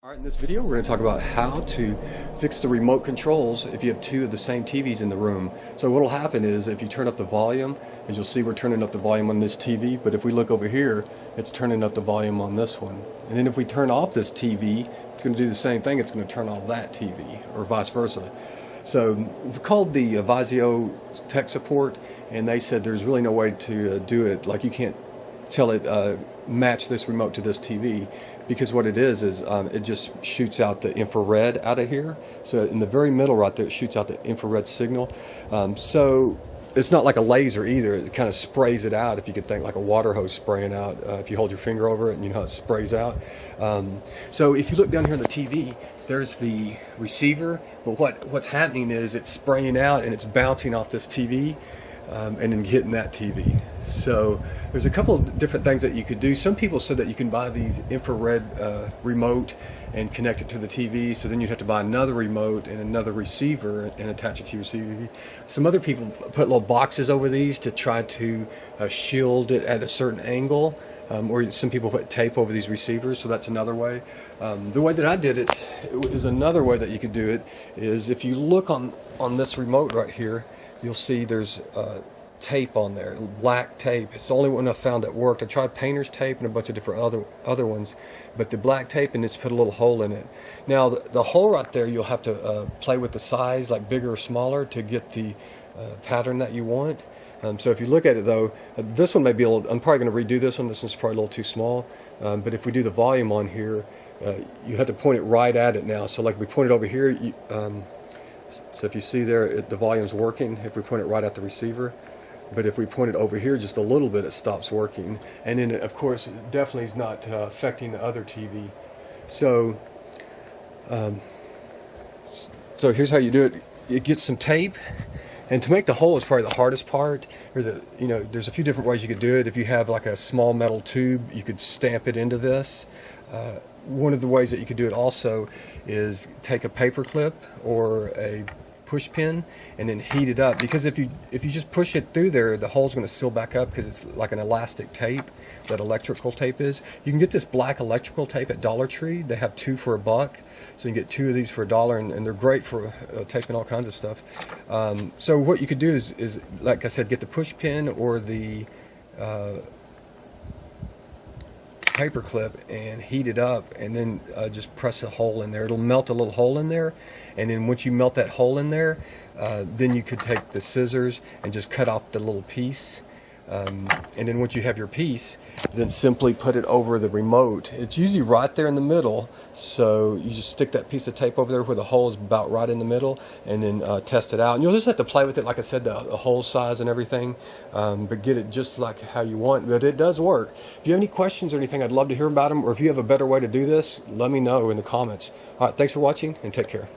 Alright, in this video we're going to talk about how to fix the remote controls if you have two of the same TVs in the room. So what will happen is if you turn up the volume, as you'll see we're turning up the volume on this TV, but if we look over here, it's turning up the volume on this one. And then if we turn off this TV, it's going to do the same thing, it's going to turn off that TV, or vice versa. So we called the Vizio tech support, and they said there's really no way to do it, like you can't tell it match this remote to this TV, because what it is it just shoots out the infrared out of here. So in the very middle right there, it shoots out the infrared signal. So it's not like a laser either. It kind of sprays it out, if you could think like a water hose spraying out. If you hold your finger over it, and you know how it sprays out. So if you look down here on the TV, there's the receiver, but what's happening is it's spraying out and it's bouncing off this TV. And then hitting that TV. So there's a couple of different things that you could do. Some people said that you can buy these infrared remote and connect it to the TV, so then you'd have to buy another remote and another receiver and attach it to your TV. Some other people put little boxes over these to try to shield it at a certain angle, or some people put tape over these receivers, so that's another way. The way that I did it is another way that you could do it, is if you look on this remote right here, you'll see there's tape on there, black tape. It's the only one I found that worked. I tried painter's tape and a bunch of different other ones, but the black tape, and it's put a little hole in it. Now the hole right there, you'll have to play with the size, like bigger or smaller, to get the pattern that you want. So if you look at it though, this one may be a little, I'm probably going to redo this one. This one's probably a little too small, but if we do the volume on here, you have to point it right at it now. So like if we point it over here, so if you see there, the volume's working if we point it right at the receiver. But if we point it over here just a little bit, it stops working. And then, of course, it definitely is not affecting the other TV. So, so here's how you do it. You get some tape, and to make the hole is probably the hardest part. There's a few different ways you could do it. If you have like a small metal tube, you could stamp it into this. One of the ways that you could do it also is take a paper clip or a push pin and then heat it up, because if you just push it through there, the hole's going to seal back up, because it's like an elastic tape that electrical tape is. You can get this black electrical tape at Dollar Tree. They have two for $1, so you can get two of these for $1, and they're great for taping all kinds of stuff. So what you could do is like I said, get the push pin or the paper clip and heat it up, and then just press a hole in there. It'll melt a little hole in there, and then once you melt that hole in there, then you could take the scissors and just cut off the little piece. And then once you have your piece, then simply put it over the remote. It's usually right there in the middle, so you just stick that piece of tape over there where the hole is about right in the middle, and then test it out. And you'll just have to play with it, like I said, the hole size and everything, but get it just like how you want. But it does work. If you have any questions or anything, I'd love to hear about them, or if you have a better way to do this, let me know in the comments. All right, thanks for watching, and take care.